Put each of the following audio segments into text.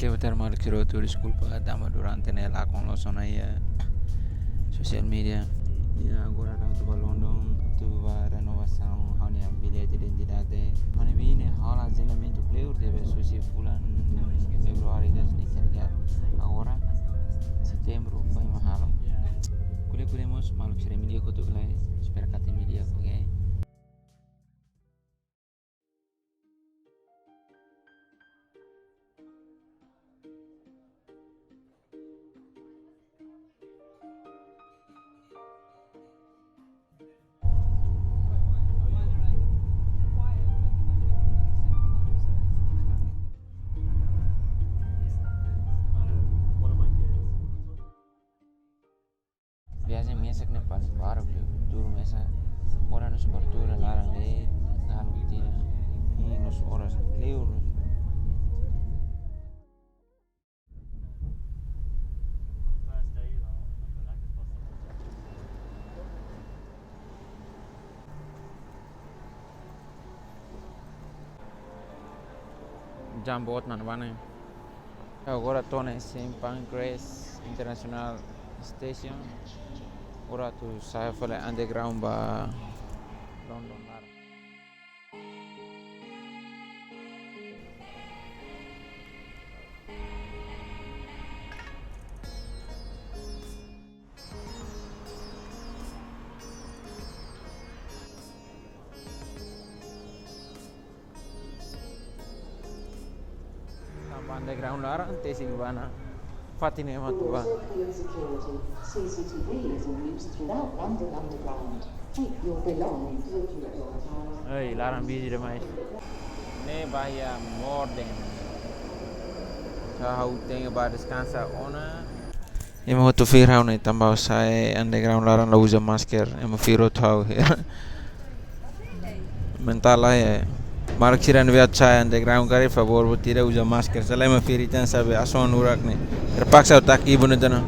Che poter Maluk tu disculpa dama Durante nella con lo sono social media. Ya agora da tu London tu va Renovasaun hanya bilhete de identidade. Hanya bine hala agendamento pleur deve susi fulan Februari das licerga. Agora setembro vai mahalo. Kulemos Maluk sere media ko tu lai spera kate media ko ge. Biasa mesak ne pas baru tur mesa ora nos bartura larang le halo tira e nos horas cleur jambot nan bane agora tone Simpang Grace International Station. Ora tu saya fale underground ba London lar. Tambah underground lar ante sing bana. Nafatin emang tuh. CCTV is in use throughout London Underground. Keep your belongings with you at all times. Hey, larang busy demais. Ne bahaya more than. How thing about descansa ona. Emo tu firau ne tambah saya underground larang la usa masker. Emo firo tahu. Mental lah ya. Maluk siran viat saya underground kari favor botira usa masker. Salai ma firitan sabe ason urak ne. Terpaksa utak ibu ne tano. The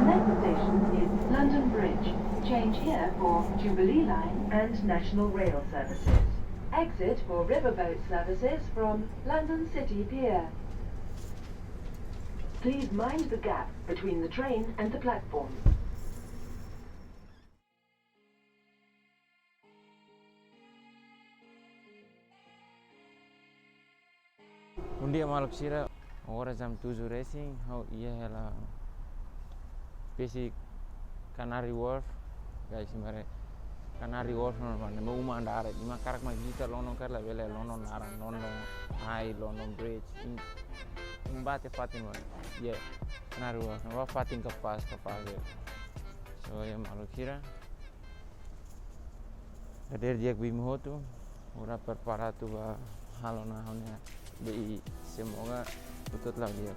next station is London Bridge. Change here for Jubilee Line and National Rail services. Exit for riverboat services from London City Pier. Please mind the gap between the train and the platform. Undi Maluk sira ora jam 7 racing how iya hela basic Canary Wharf guys mare Canary Wharf non mane mau mandare di makarak ma gita lono kar la bele lono naran lono high London Bridge in bate Fatin man yeah Canary Wharf no Fatin ka pas so ya Maluk sira kader dia bi HOTU ora preparado ba halona honya di semoga tutut lah dia.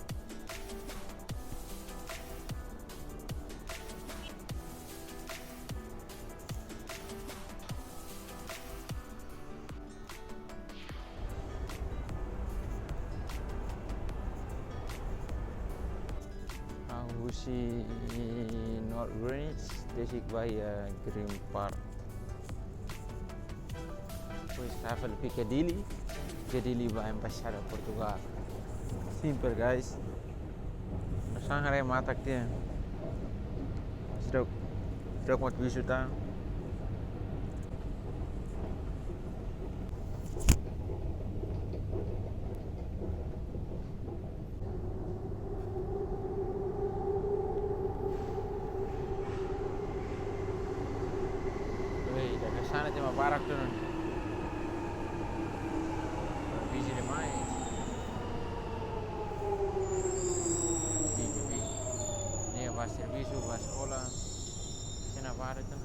Aku si North Greenwich, desik bahaya Green Park. Pois travel Piccadilly. Jadi liba embaixada Portugal. Simple guys. Sangat matak dia. Stroke mat visuta. Wei, dah kesana cuma barak tu. Busy demais. Ini va Servisu, va sekolah. Kena pada tu.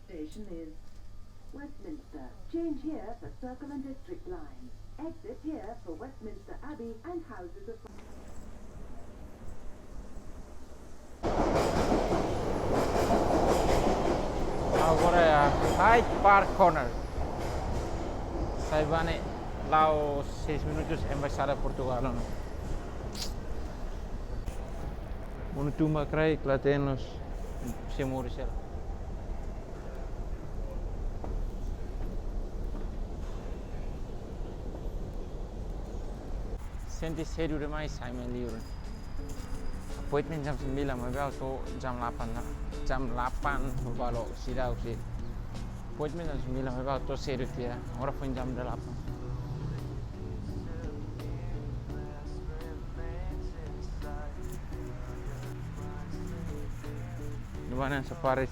Station is Westminster. Change here for Circle and District Line. Exit here for Westminster Abbey and Houses of... Hyde Park Corner. Sai bene lá 6 minutos embaixada Portugal. Una tumba kry klatenos Semoricel. Senti sério demais Simon Liur. Appointment jam 9 mas auto jam 8 jam 8 balo sira usi. Appointment jam 9 mas auto sério dia. Ora foi jam 8. Lumayan sa Paris.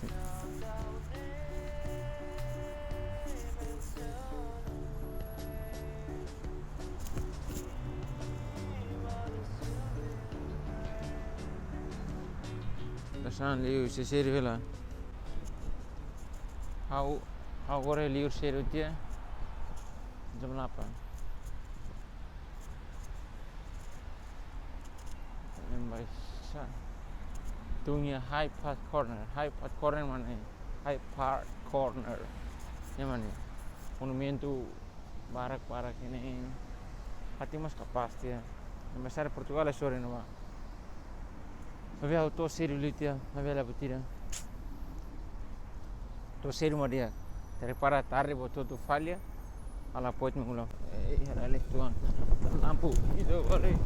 Dasan liu se sério lá. How agora liu sério dia. Jam 8. Embaixada. Tungnya Hyde Park Corner. Hyde Park Corner mana ni? Hyde Park Corner. Yang mana? Monumento barak-barak ini. Hati mas kapas dia. Embaixada Portugal é sore não. Mas eu tô sério litia, mas ela botira. Tô sério mas dia. Repara tarde botou tu falha. Ala appointment ulang. Era tuan. Lampu itu boleh.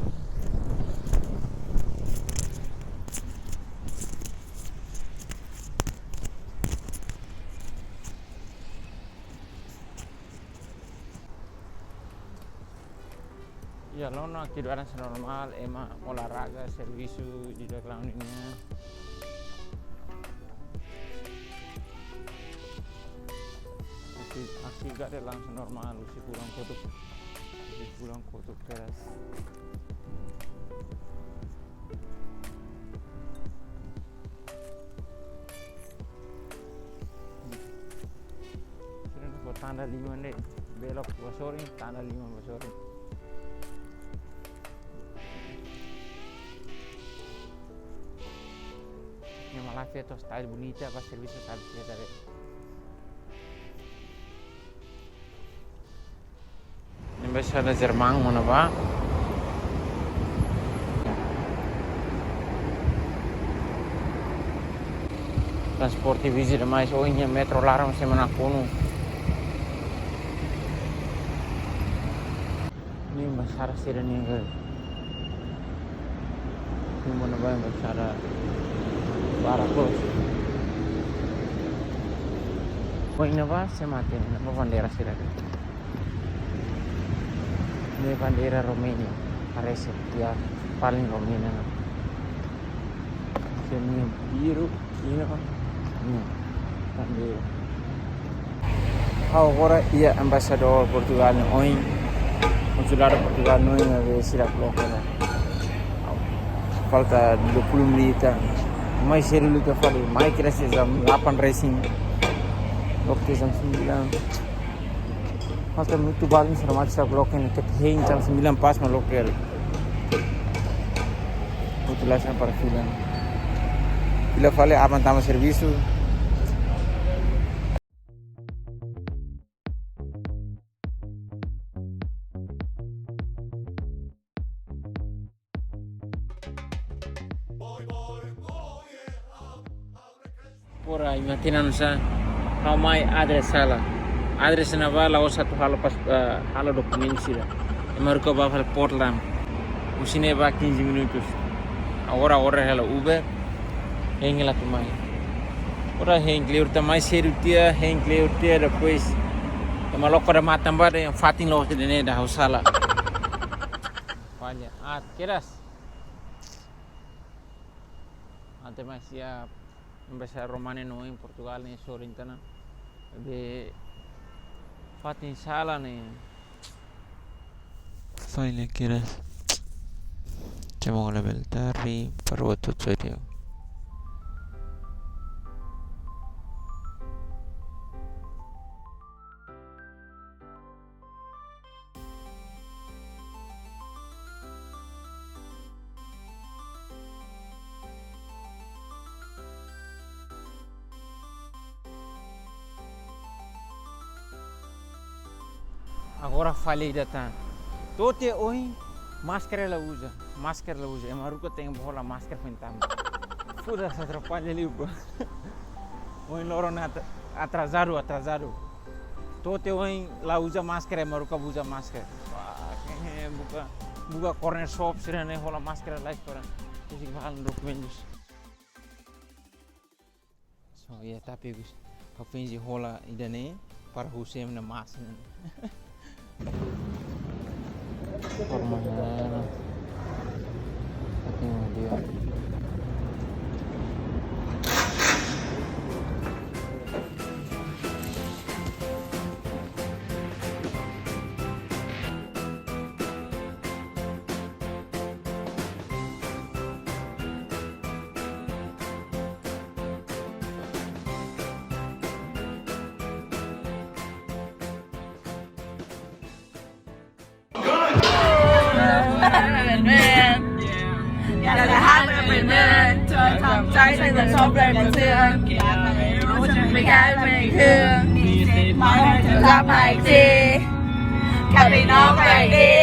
Ya, lona kehidupan normal, emang olahraga, servisu di dalam ini. Aksi gak ada langsung normal, usi pulang kutub teras. Sudah buat tanda 5 nih, belok basorin, tanda 5 basorin. Malah foto style bonita apa servisu style kita deh. Embaixada Jerman mana pak? Transporte visita mais hoje metro larang semana kuno. Ini embaixada sira nih kan? Ini mana pak embaixada? Barakos. Oh ini apa? Semati ini apa bandera sira? Ini bandera Romania. Parece dia paling Romania. Ini biru, ini apa? Ini bandera. Agora ia embaixador Portugal hoje. Consular Portugal hoje na sira local. Falta 20 menit. Mais sério do que eu falei, mais cresce jam 8 racing. Oke jam 9. Falta muito balik sama sa blok ini kething jam 9 pas malokal. Putulasan para filan. Bila falei aman tama servisu. Pura imagina sa how my address sala address na ba lao satu halo pas halo dokumen sila emarko ba hal Portland usine ba 15 minutos agora hela Uber hengela tumai ora hengler tamai serutia depois emaloko da matamba da Nafatin lo de ne da hausala falha queras ante mais siap Embaixada Romana no em Portugal nem Sorintana de Fatin sala nih. Fine kira. Cuma level tari perwatu saja. agora falei da tan tote oi máscara ela usa é maruca tem bola máscara pentam foda-se atrapalha ali oi loro atrasado tote oi lá usa máscara é maruca usa máscara buka corner shop sira ne rola máscara lá para esse vale documentos so ya tapi gus kau fingi rola idane para husem na massa formanya tapi diaอยากจะให้มันเป็นเดินเธอทำใจฉันจะชอบเลยมันเสื่อมอยากให้รู้ฉันไม่แค่ไม่คือมีสิทธิ์มาให้เธอรับไปทีแค่ไปน้องไปดี